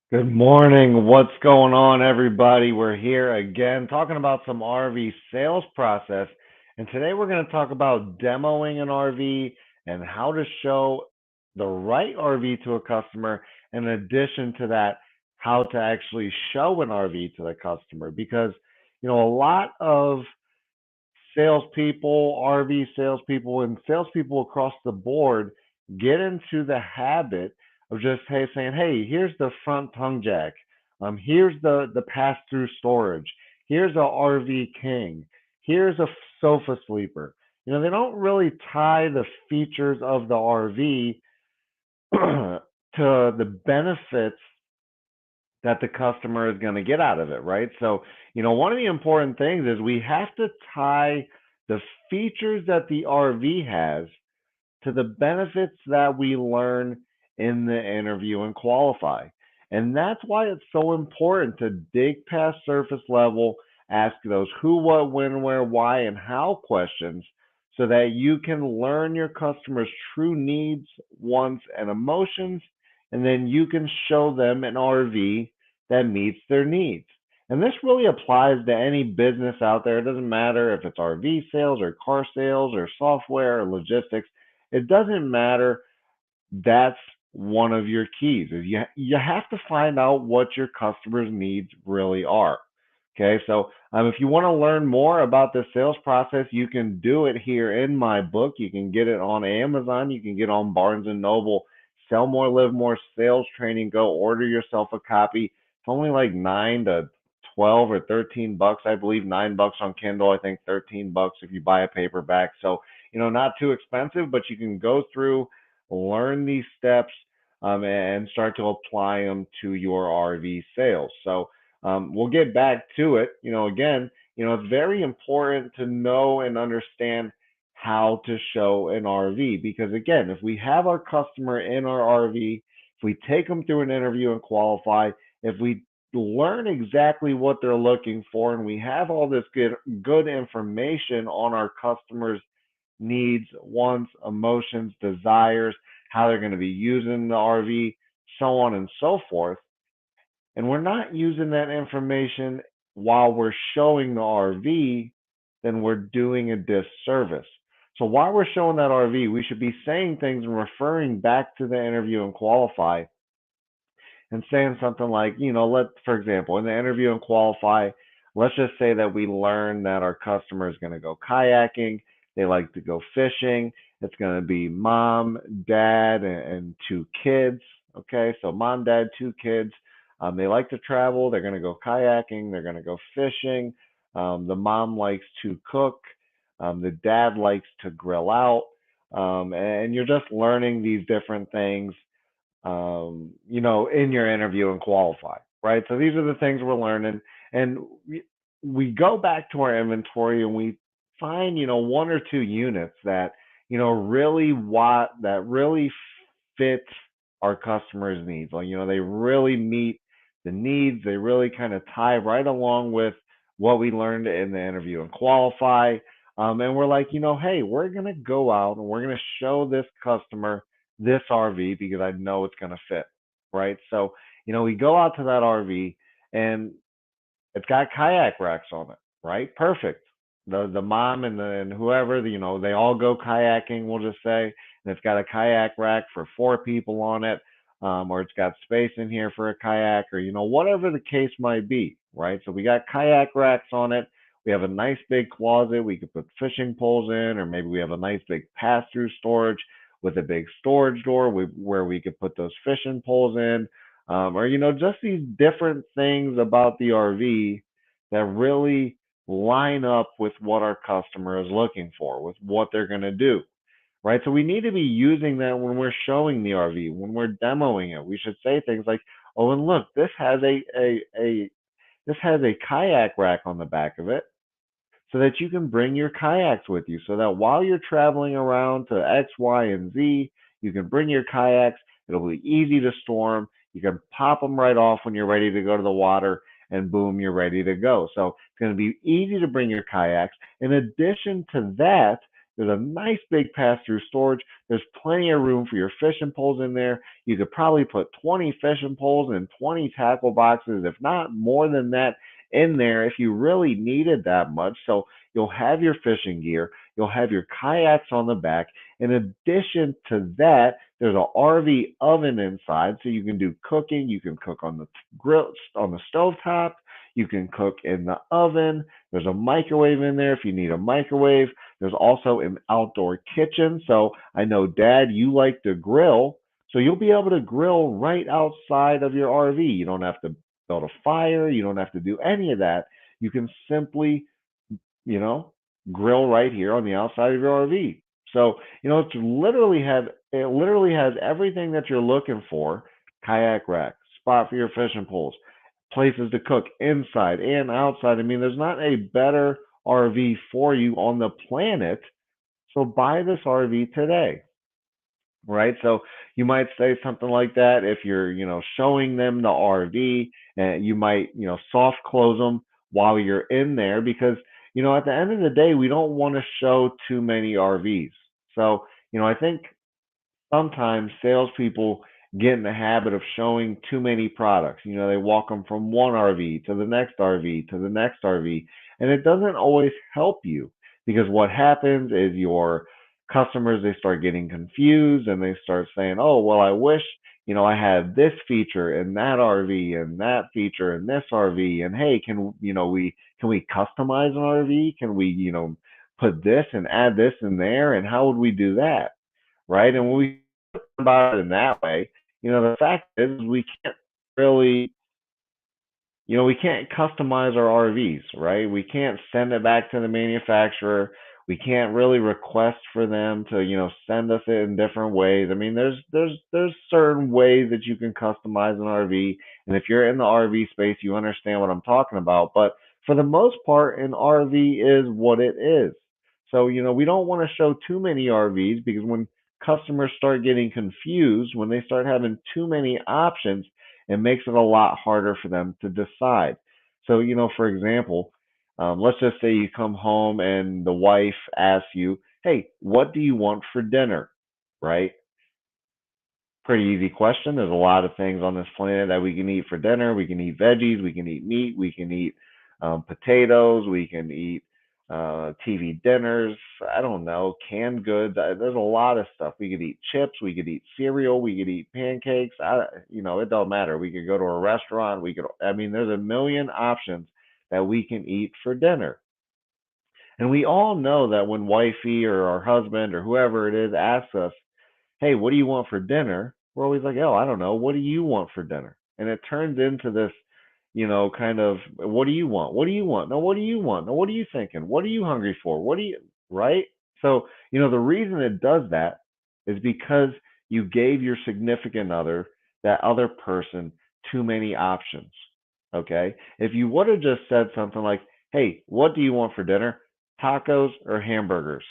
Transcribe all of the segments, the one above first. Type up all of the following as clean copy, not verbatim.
Good morning. What's going on, everybody? We're here again talking about some RV sales process. And today we're going to talk about demoing an RV and how to show the right RV to a customer. In addition to that, how to actually show an RV to the customer. Because, a lot of salespeople, RV salespeople, and salespeople across the board get into the habit of just saying, "Hey, here's the front tongue jack. Here's the pass through storage. Here's a RV king. Here's a sofa sleeper." They don't really tie the features of the RV to the benefits that the customer is going to get out of it, right? So, one of the important things is we have to tie the features that the RV has to the benefits that we learn in the interview and qualify. And that's why it's so important to dig past surface level, ask those who, what, when, where, why, and how questions so that you can learn your customer's true needs, wants, and emotions, and then you can show them an RV that meets their needs. And this really applies to any business out there. It doesn't matter if it's RV sales or car sales or software or logistics. It doesn't matter. That's one of your keys. Is you have to find out what your customers' needs really are. Okay, so if you want to learn more about the sales process, you can do it here in my book. You can get it on Amazon. You can get on Barnes and Noble. Sell More, Live More Sales Training. Go order yourself a copy. It's only like 9 to 12 or $13, I believe. $9 on Kindle. I think $13 if you buy a paperback. So not too expensive, but you can go through, learn these steps, and start to apply them to your RV sales. So we'll get back to it. Again, it's very important to know and understand how to show an RV because, again, if we have our customer in our RV, if we take them through an interview and qualify, if we learn exactly what they're looking for, and we have all this good information on our customers' needs, wants, emotions, desires, how they're going to be using the RV, so on and so forth, and we're not using that information while we're showing the RV, then we're doing a disservice. So while we're showing that RV, we should be saying things and referring back to the interview and qualify and saying something like, for example, in the interview and qualify, let's just say that we learn that our customer is going to go kayaking, they like to go fishing. It's going to be mom, dad, and two kids. Okay, so mom, dad, two kids. They like to travel. They're going to go kayaking. They're going to go fishing. The mom likes to cook. The dad likes to grill out. And you're just learning these different things in your interview and qualify, right? So these are the things we're learning. And we go back to our inventory and we find, one or two units that, that really fit our customers' needs. Like, they really meet the needs. They really kind of tie right along with what we learned in the interview and qualify. And we're like, hey, we're going to go out and we're going to show this customer this RV because I know it's going to fit, right? So, we go out to that RV and it's got kayak racks on it, right? Perfect. The mom and whoever, they all go kayaking, we'll just say, and it's got a kayak rack for 4 people on it, or it's got space in here for a kayak, or whatever the case might be, right? So we got kayak racks on it. We have a nice big closet we could put fishing poles in, or maybe we have a nice big pass-through storage with a big storage door where we could put those fishing poles in, or just these different things about the RV that really line up with what our customer is looking for, with what they're going to do, right? So we need to be using that when we're showing the RV, when we're demoing it. We should say things like, "Oh, and look, this has a kayak rack on the back of it, so that you can bring your kayaks with you, so that while you're traveling around to X, Y, and Z, you can bring your kayaks. It'll be easy to store them. You can pop them right off when you're ready to go to the water, and boom, you're ready to go. So it's going to be easy to bring your kayaks. In addition to that, There's a nice big pass-through storage. There's plenty of room for your fishing poles in there. You could probably put 20 fishing poles and 20 tackle boxes, if not more than that, in there if you really needed that much. So you'll have your fishing gear, you'll have your kayaks on the back. In addition to that, there's an RV oven inside, so you can do cooking. You can cook on the grill, on the stove top. You can cook in the oven. There's a microwave in there if you need a microwave. There's also an outdoor kitchen. So I know, Dad, you like to grill. So you'll be able to grill right outside of your RV. You don't have to build a fire. You don't have to do any of that. You can simply, you know, grill right here on the outside of your RV. So, it literally has everything that you're looking for: kayak rack, spot for your fishing poles, places to cook inside and outside. I mean, there's not a better RV for you on the planet. So buy this RV today, right? So you might say something like that if you're, showing them the RV, and you might, soft close them while you're in there because, at the end of the day, we don't want to show too many RVs. So, I think sometimes salespeople get in the habit of showing too many products. They walk them from one RV to the next RV to the next RV, and it doesn't always help you because what happens is your customers, they start getting confused and they start saying, "Oh, well, I wish I had this feature in that RV and that feature in this RV, and hey, can we customize an RV? Can we put this and add this in there, and how would we do that?" Right? And when we about it in that way, the fact is we can't really, we can't customize our RVs, right? We can't send it back to the manufacturer. We can't really request for them to, send us it in different ways. I mean, there's certain ways that you can customize an RV, and if you're in the RV space, you understand what I'm talking about. But for the most part, an RV is what it is. So, we don't want to show too many RVs because when customers start getting confused, when they start having too many options, it makes it a lot harder for them to decide. So, for example, let's just say you come home and the wife asks you, "Hey, what do you want for dinner?" Right? Pretty easy question. There's a lot of things on this planet that we can eat for dinner. We can eat veggies, we can eat meat, we can eat potatoes, we can eat TV dinners. I don't know, canned goods. There's a lot of stuff. We could eat chips, we could eat cereal, we could eat pancakes. It don't matter. We could go to a restaurant. I mean, there's a million options that we can eat for dinner. And we all know that when wifey or our husband or whoever it is asks us, "Hey, what do you want for dinner?" We're always like, "Oh, I don't know. What do you want for dinner?" And it turns into this, kind of, "What do you want? What do you want? No, what do you want? No, what are you thinking? What are you hungry for? What do you," right? So, the reason it does that is because you gave your significant other, that other person, too many options. Okay? If you would have just said something like, "Hey, what do you want for dinner? Tacos or hamburgers?"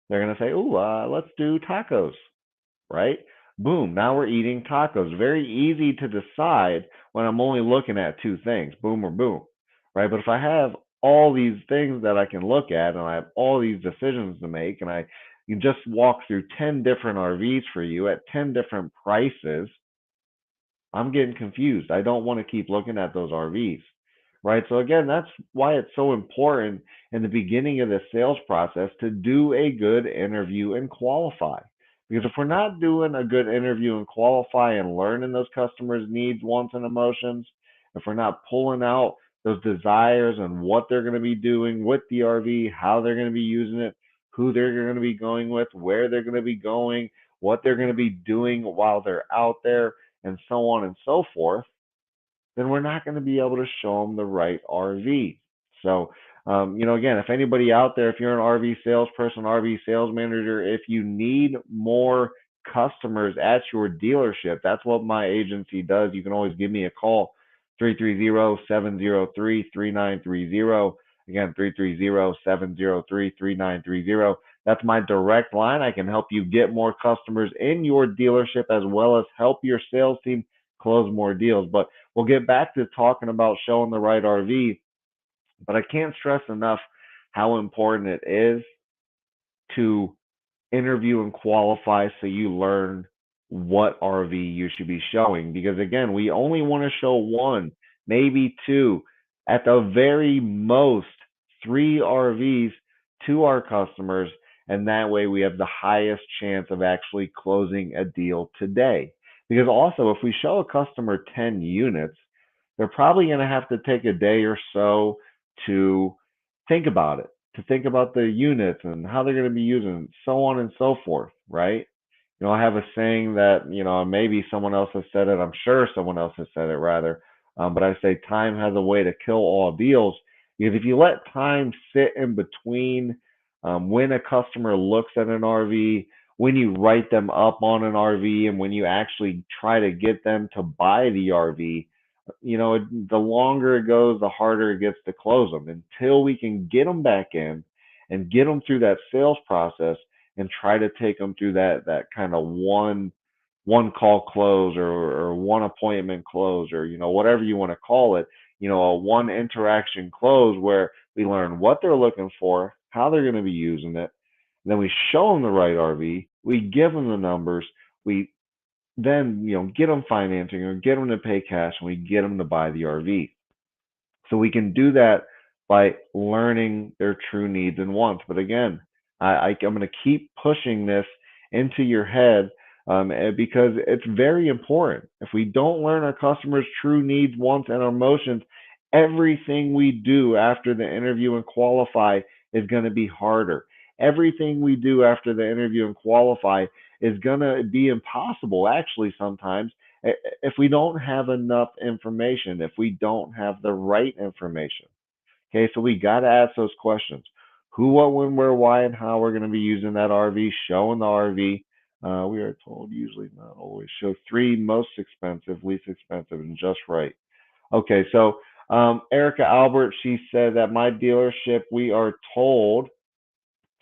They're going to say, "Ooh, let's do tacos." Right? Boom, now we're eating tacos. Very easy to decide when I'm only looking at two things, boom or boom. Right? But if I have all these things that I can look at and I have all these decisions to make and I can just walk through 10 different RVs for you at 10 different prices, I'm getting confused. I don't want to keep looking at those RVs, right? So again, that's why it's so important in the beginning of the sales process to do a good interview and qualify. Because if we're not doing a good interview and qualify and learning those customers' needs, wants, and emotions, if we're not pulling out those desires and what they're going to be doing with the RV, how they're going to be using it, who they're going to be going with, where they're going to be going, what they're going to be doing while they're out there, and so on and so forth, then we're not going to be able to show them the right RV. So, again, if anybody out there, if you're an RV salesperson, RV sales manager, if you need more customers at your dealership, that's what my agency does. You can always give me a call, 330-703-3930. Again, 330-703-3930. That's my direct line. I can help you get more customers in your dealership as well as help your sales team close more deals. But we'll get back to talking about showing the right RV. But I can't stress enough how important it is to interview and qualify so you learn what RV you should be showing. Because again, we only want to show one, maybe two, at the very most, three RVs to our customers. And that way we have the highest chance of actually closing a deal today. Because also, if we show a customer 10 units, they're probably going to have to take a day or so to think about it, to think about the units and how they're going to be using it, so on and so forth, right? I have a saying that, maybe someone else has said it. I'm sure someone else has said it rather. But I say time has a way to kill all deals, because if you let time sit in between when a customer looks at an RV, when you write them up on an RV, and when you actually try to get them to buy the RV, the longer it goes, the harder it gets to close them, until we can get them back in and get them through that sales process and try to take them through that kind of one call close, or one appointment close, or whatever you want to call it, a one interaction close where we learn what they're looking for, how they're going to be using it, and then we show them the right RV, we give them the numbers, we then get them financing or get them to pay cash, and we get them to buy the RV. So we can do that by learning their true needs and wants. But again, I'm going to keep pushing this into your head, because it's very important. If we don't learn our customers' true needs, wants, and emotions, everything we do after the interview and qualify is going to be harder. Everything we do after the interview and qualify is going to be impossible, actually, sometimes, if we don't have enough information, if we don't have the right information. Okay, so we got to ask those questions: who, what, when, where, why, and how we're going to be using that RV, showing the RV. We are told, usually not always, show three: most expensive, least expensive, and just right. Okay, so Erica Albert, she said that my dealership, we are told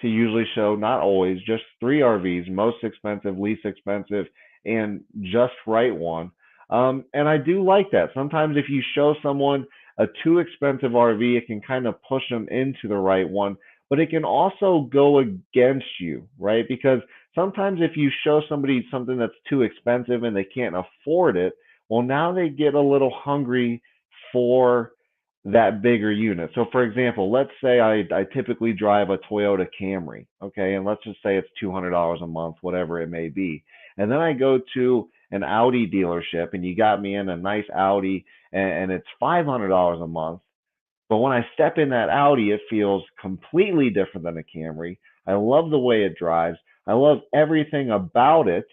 to usually show, not always, just three RVs: most expensive, least expensive, and just right one. And I do like that. Sometimes if you show someone a too expensive RV, it can kind of push them into the right one, but it can also go against you, right? Because sometimes if you show somebody something that's too expensive and they can't afford it, well, now they get a little hungry for that bigger unit. So for example, let's say I typically drive a Toyota Camry, okay, and let's just say it's $200 a month, whatever it may be. And then I go to an Audi dealership, and you got me in a nice Audi, and it's $500 a month. But when I step in that Audi, it feels completely different than a Camry. I love the way it drives. I love everything about it,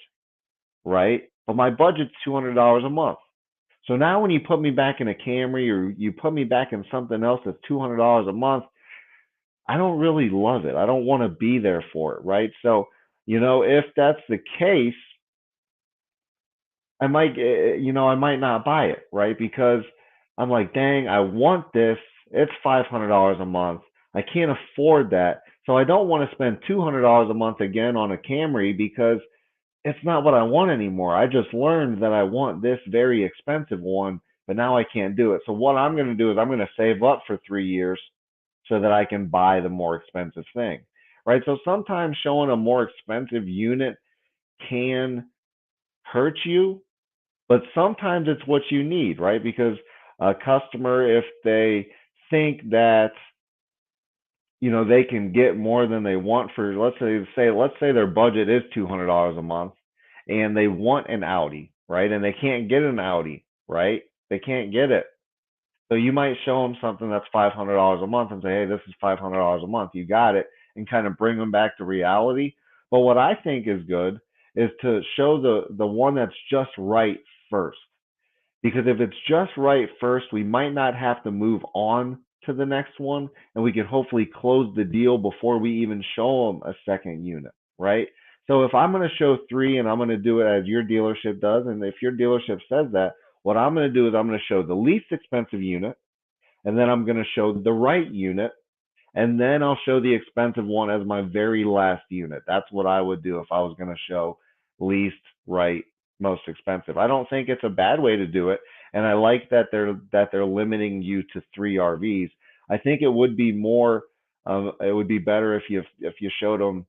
right? But my budget's $200 a month. So now when you put me back in a Camry, or you put me back in something else that's $200 a month, I don't really love it. I don't want to be there for it, right? So, if that's the case, I might not buy it, right? Because I'm like, dang, I want this. It's $500 a month. I can't afford that. So I don't want to spend $200 a month again on a Camry, because it's not what I want anymore. I just learned that I want this very expensive one, but now I can't do it. So what I'm going to do is I'm going to save up for 3 years so that I can buy the more expensive thing, right? So sometimes showing a more expensive unit can hurt you, but sometimes it's what you need, right? Because a customer, if they think that they can get more than they want for, let's say their budget is $200 a month, and they want an Audi, right? And they can't get an Audi, right? They can't get it. So you might show them something that's $500 a month and say, hey, this is $500 a month. You got it, and kind of bring them back to reality. But what I think is good is to show the one that's just right first. Because if it's just right first, we might not have to move on to the next one, and we can hopefully close the deal before we even show them a second unit, right? So if I'm going to show three, and I'm going to do it as your dealership does, and if your dealership says that, what I'm going to do is I'm going to show the least expensive unit, and then I'm going to show the right unit, and then I'll show the expensive one as my very last unit. That's what I would do if I was going to show least, right, most expensive. I don't think it's a bad way to do it, and I like that they're limiting you to three RVs. I think it would be more, it would be better if you showed them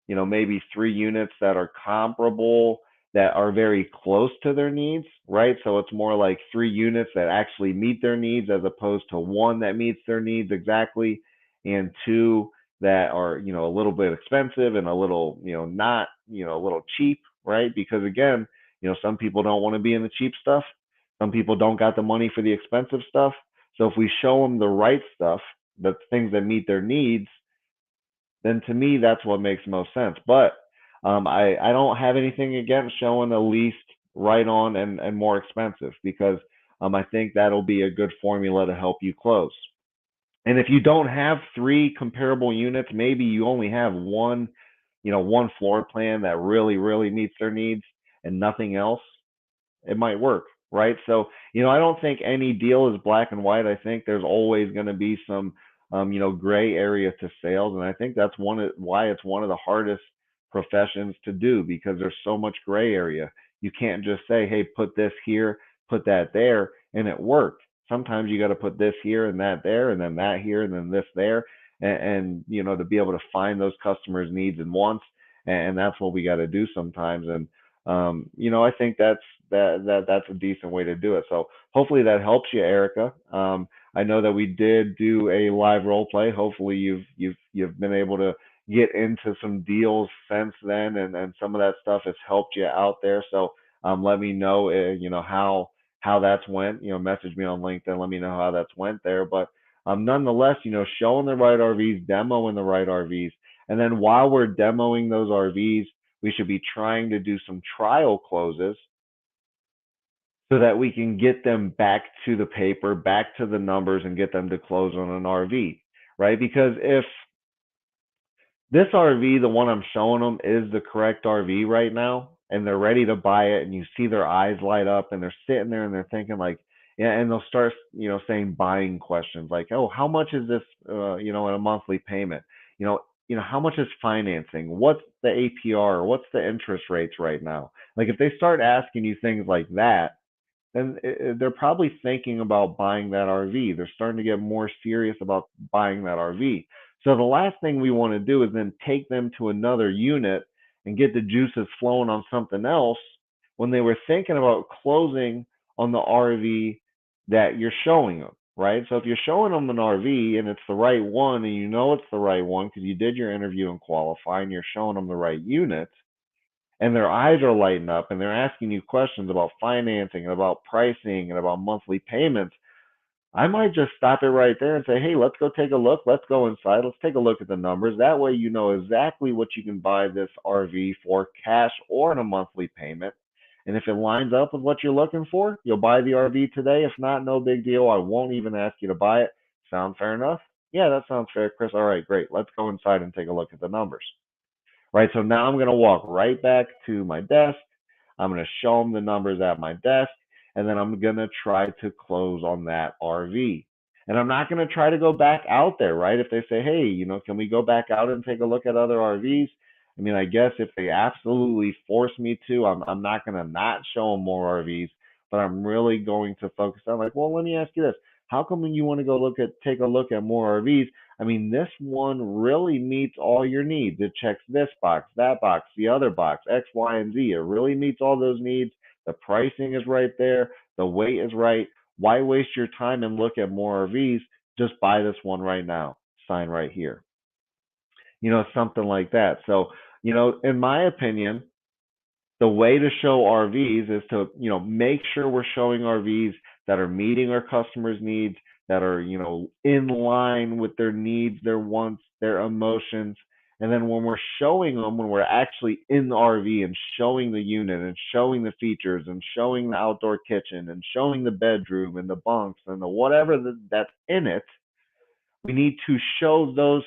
maybe 3 units that are comparable, that are very close to their needs, right? So it's more like 3 units that actually meet their needs as opposed to one that meets their needs exactly, and two that are, a little bit expensive and a little, not, a little cheap, right? Because again, some people don't want to be in the cheap stuff. Some people don't got the money for the expensive stuff. So if we show them the right stuff, the things that meet their needs, then to me that's what makes most sense. But I don't have anything against showing the least, right on, and more expensive, because I think that'll be a good formula to help you close. And if you don't have three comparable units, maybe you only have one, one floor plan that really, really meets their needs and nothing else, it might work, right? So, I don't think any deal is black and white. I think there's always going to be some, gray area to sales, and I think that's why it's one of the hardest professions to do, because there's so much gray area. You can't just say, "Hey, put this here, put that there," and it worked. Sometimes you got to put this here and that there, and then that here and then this there, and to be able to find those customers' needs and wants, and that's what we got to do sometimes. And I think that's a decent way to do it. So hopefully that helps you, Erica. I know that we did do a live role play. Hopefully you've been able to get into some deals since then, and some of that stuff has helped you out there. So let me know, how that's went. Message me on LinkedIn. Let me know how that's went there. But nonetheless, showing the right RVs, demoing the right RVs, and then while we're demoing those RVs, we should be trying to do some trial closes so that we can get them back to the paper, back to the numbers, and get them to close on an RV, right? Because if this RV, the one I'm showing them, is the correct RV right now, and they're ready to buy it, and you see their eyes light up, and they're sitting there and they're thinking like, yeah, and they'll start, saying buying questions like, oh, how much is this, in a monthly payment? How much is financing? What's the APR? What's the interest rates right now? Like if they start asking you things like that, then they're probably thinking about buying that RV. They're starting to get more serious about buying that RV. So the last thing we want to do is then take them to another unit and get the juices flowing on something else when they were thinking about closing on the RV that you're showing them, right? So if you're showing them an RV and it's the right one, and it's the right one because you did your interview and qualify, and you're showing them the right unit, and their eyes are lighting up and they're asking you questions about financing and about pricing and about monthly payments, I might just stop it right there and say, hey, let's go take a look. Let's go inside. Let's take a look at the numbers. That way, you know exactly what you can buy this RV for, cash or in a monthly payment. And if it lines up with what you're looking for, you'll buy the RV today. If not, no big deal. I won't even ask you to buy it. Sound fair enough? Yeah, that sounds fair, Chris. All right, great. Let's go inside and take a look at the numbers. Right. So now I'm going to walk right back to my desk. I'm going to show them the numbers at my desk, and then I'm going to try to close on that RV. And I'm not going to try to go back out there, right? If they say, hey, can we go back out and take a look at other RVs? I mean, I guess if they absolutely force me to, I'm not going to not show them more RVs, but I'm really going to focus on like, well, let me ask you this. How come when you want to take a look at more RVs, I mean, this one really meets all your needs. It checks this box, that box, the other box, X, Y, and Z. It really meets all those needs. The pricing is right there. The weight is right. Why waste your time and look at more RVs? Just buy this one right now. Sign right here. Something like that. So, in my opinion, the way to show RVs is to, make sure we're showing RVs that are meeting our customers' needs, that are, in line with their needs, their wants, their emotions. And then when we're showing them, when we're actually in the RV and showing the unit and showing the features and showing the outdoor kitchen and showing the bedroom and the bunks and the whatever that's in it, we need to show those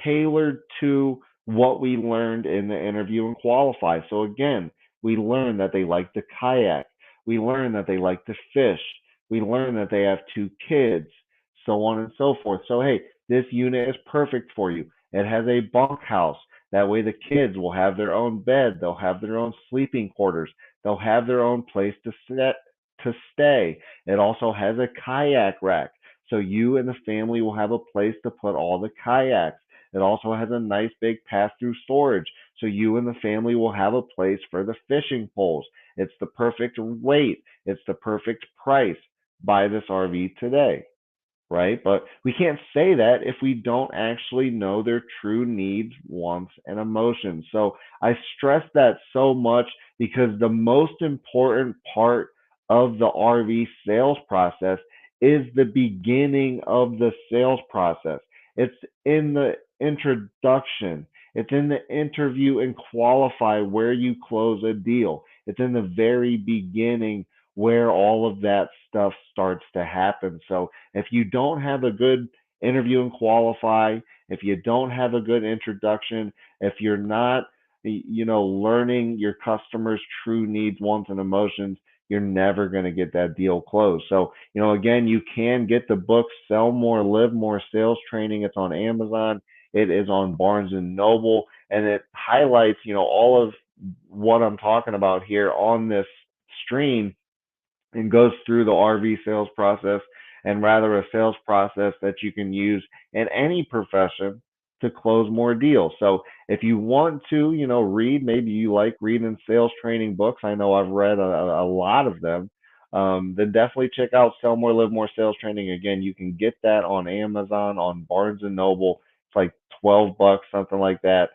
tailored to what we learned in the interview and qualify. So again, we learned that they like to kayak. We learned that they like to fish. We learned that they have 2 kids, so on and so forth. So hey, this unit is perfect for you. It has a bunkhouse. That way the kids will have their own bed. They'll have their own sleeping quarters. They'll have their own place to stay. It also has a kayak rack. So you and the family will have a place to put all the kayaks. It also has a nice big pass-through storage. So you and the family will have a place for the fishing poles. It's the perfect weight. It's the perfect price. Buy this RV today, right? But we can't say that if we don't actually know their true needs, wants, and emotions. So I stress that so much because the most important part of the RV sales process is the beginning of the sales process. It's in the introduction. It's in the interview and qualify where you close a deal. It's in the very beginning where all of that stuff starts to happen. So if you don't have a good interview and qualify, if you don't have a good introduction, if you're not, learning your customers' true needs, wants, and emotions, you're never going to get that deal closed. So, again, you can get the book Sell More, Live More Sales Training. It's on Amazon. It is on Barnes and Noble, and it highlights, all of what I'm talking about here on this stream and goes through the RV sales process, and rather a sales process that you can use in any profession to close more deals. So if you want to, read, maybe you like reading sales training books. I know I've read a lot of them. Then definitely check out Sell More, Live More Sales Training. Again, you can get that on Amazon, on Barnes and Noble. It's like $12, something like that.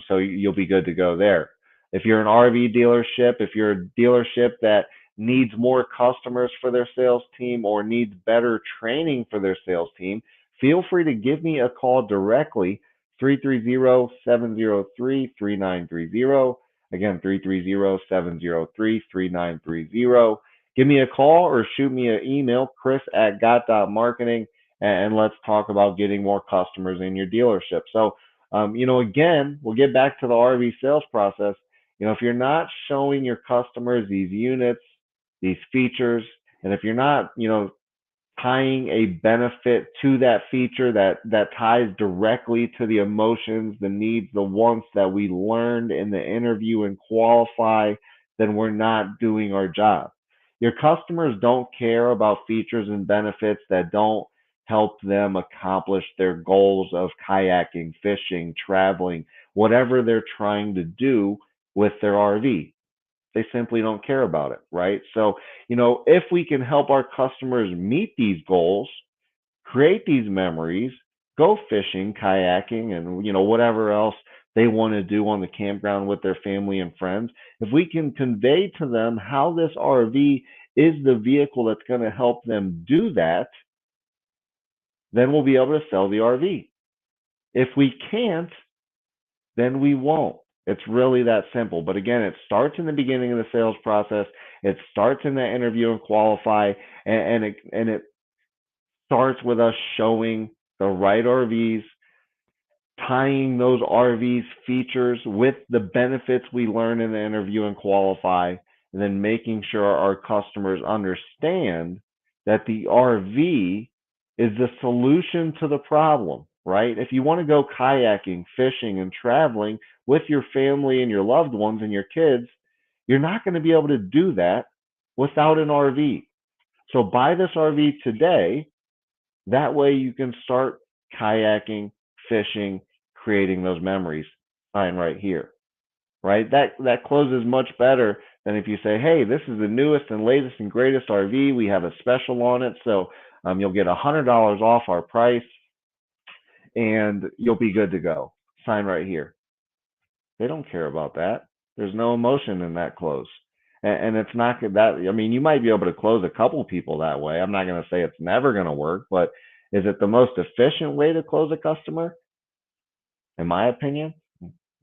So you'll be good to go there. If you're an RV dealership, if you're a dealership that needs more customers for their sales team or needs better training for their sales team, feel free to give me a call directly, 330-703-3930. Again, 330-703-3930. Give me a call or shoot me an email, chris@got.marketing, and let's talk about getting more customers in your dealership. So, again, we'll get back to the RV sales process. If you're not showing your customers these units, these features, and if you're not, tying a benefit to that feature that ties directly to the emotions, the needs, the wants that we learned in the interview and qualify, then we're not doing our job. Your customers don't care about features and benefits that don't help them accomplish their goals of kayaking, fishing, traveling, whatever they're trying to do with their RV. They simply don't care about it, right? So, if we can help our customers meet these goals, create these memories, go fishing, kayaking, and, whatever else they want to do on the campground with their family and friends, if we can convey to them how this RV is the vehicle that's going to help them do that, then we'll be able to sell the RV. If we can't, then we won't. It's really that simple. But again, it starts in the beginning of the sales process. It starts in the interview and qualify, and it starts with us showing the right RVs, tying those RVs features with the benefits we learn in the interview and qualify, and then making sure our customers understand that the RV is the solution to the problem, right? If you want to go kayaking, fishing, and traveling with your family and your loved ones and your kids, you're not going to be able to do that without an RV. So buy this RV today. That way you can start kayaking, fishing, creating those memories. Sign right here, right? That closes much better than if you say, hey, this is the newest and latest and greatest RV. We have a special on it. So you'll get $100 off our price and you'll be good to go. Sign right here. They don't care about that. There's no emotion in that close. And it's not that, I mean, you might be able to close a couple people that way. I'm not going to say it's never going to work, but is it the most efficient way to close a customer? In my opinion,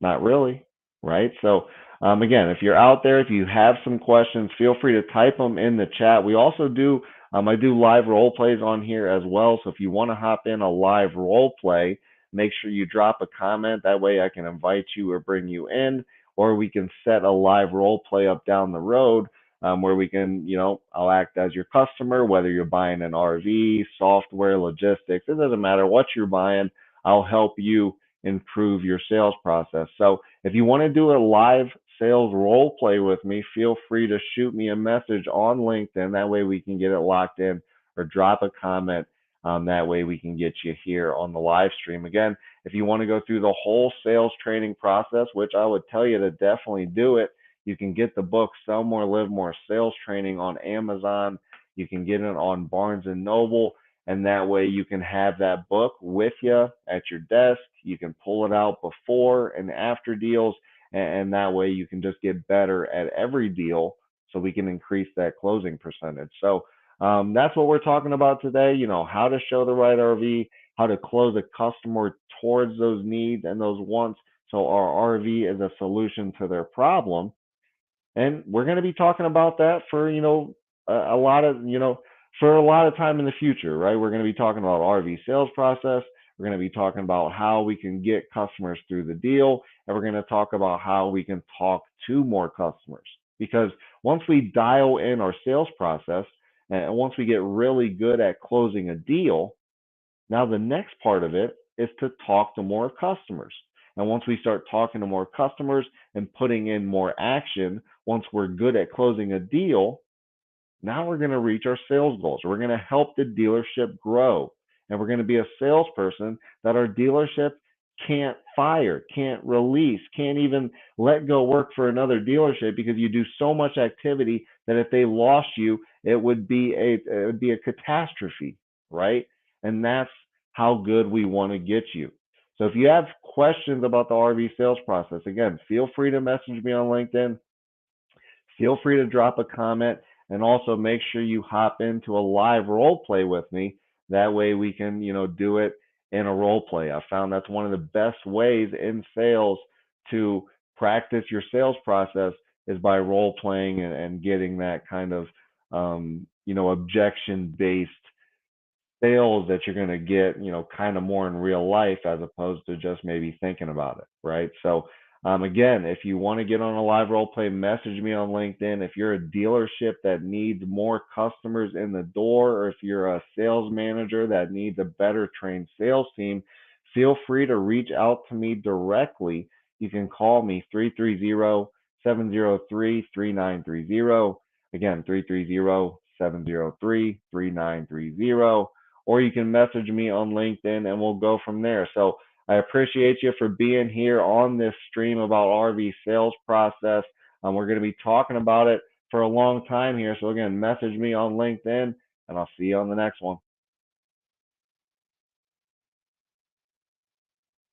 not really, right? So, again, if you're out there, if you have some questions, feel free to type them in the chat. We also do, I do live role plays on here as well. So if you want to hop in a live role play, make sure you drop a comment. That way I can invite you or bring you in, or we can set a live role play up down the road where we can, I'll act as your customer, whether you're buying an RV, software, logistics, it doesn't matter what you're buying. I'll help you improve your sales process. So if you want to do a live sales role play with me, feel free to shoot me a message on LinkedIn. That way we can get it locked in, or drop a comment That way we can get you here on the live stream. Again, if you want to go through the whole sales training process, which I would tell you to definitely do it, you can get the book Sell More, Live More Sales Training on Amazon. You can get it on Barnes and Noble, and that way you can have that book with you at your desk. You can pull it out before and after deals, and that way you can just get better at every deal so we can increase that closing percentage. So that's what we're talking about today. How to show the right RV, how to close a customer towards those needs and those wants. So our RV is a solution to their problem. And we're going to be talking about that for, a lot of, for a lot of time in the future, right? We're going to be talking about RV sales process. We're going to be talking about how we can get customers through the deal. And we're going to talk about how we can talk to more customers. Because once we dial in our sales process and once we get really good at closing a deal, now the next part of it is to talk to more customers. And once we start talking to more customers and putting in more action, once we're good at closing a deal, now we're going to reach our sales goals. We're going to help the dealership grow. And we're going to be a salesperson that our dealership can't fire, can't release, can't even let go work for another dealership because you do so much activity that if they lost you, it would be a catastrophe, right? And that's how good we want to get you. So if you have questions about the RV sales process, again, feel free to message me on LinkedIn. Feel free to drop a comment, and also make sure you hop into a live role play with me. That way we can, do it in a role play. I found that's one of the best ways in sales to practice your sales process is by role playing and getting that kind of, objection based sales that you're going to get, kind of more in real life as opposed to just maybe thinking about it, right? So, again, if you want to get on a live role play, message me on LinkedIn. If you're a dealership that needs more customers in the door, or if you're a sales manager that needs a better trained sales team, feel free to reach out to me directly. You can call me 330-703-3930. Again, 330-703-3930, or you can message me on LinkedIn and we'll go from there. So I appreciate you for being here on this stream about RV sales process. We're going to be talking about it for a long time here. So again, message me on LinkedIn and I'll see you on the next one.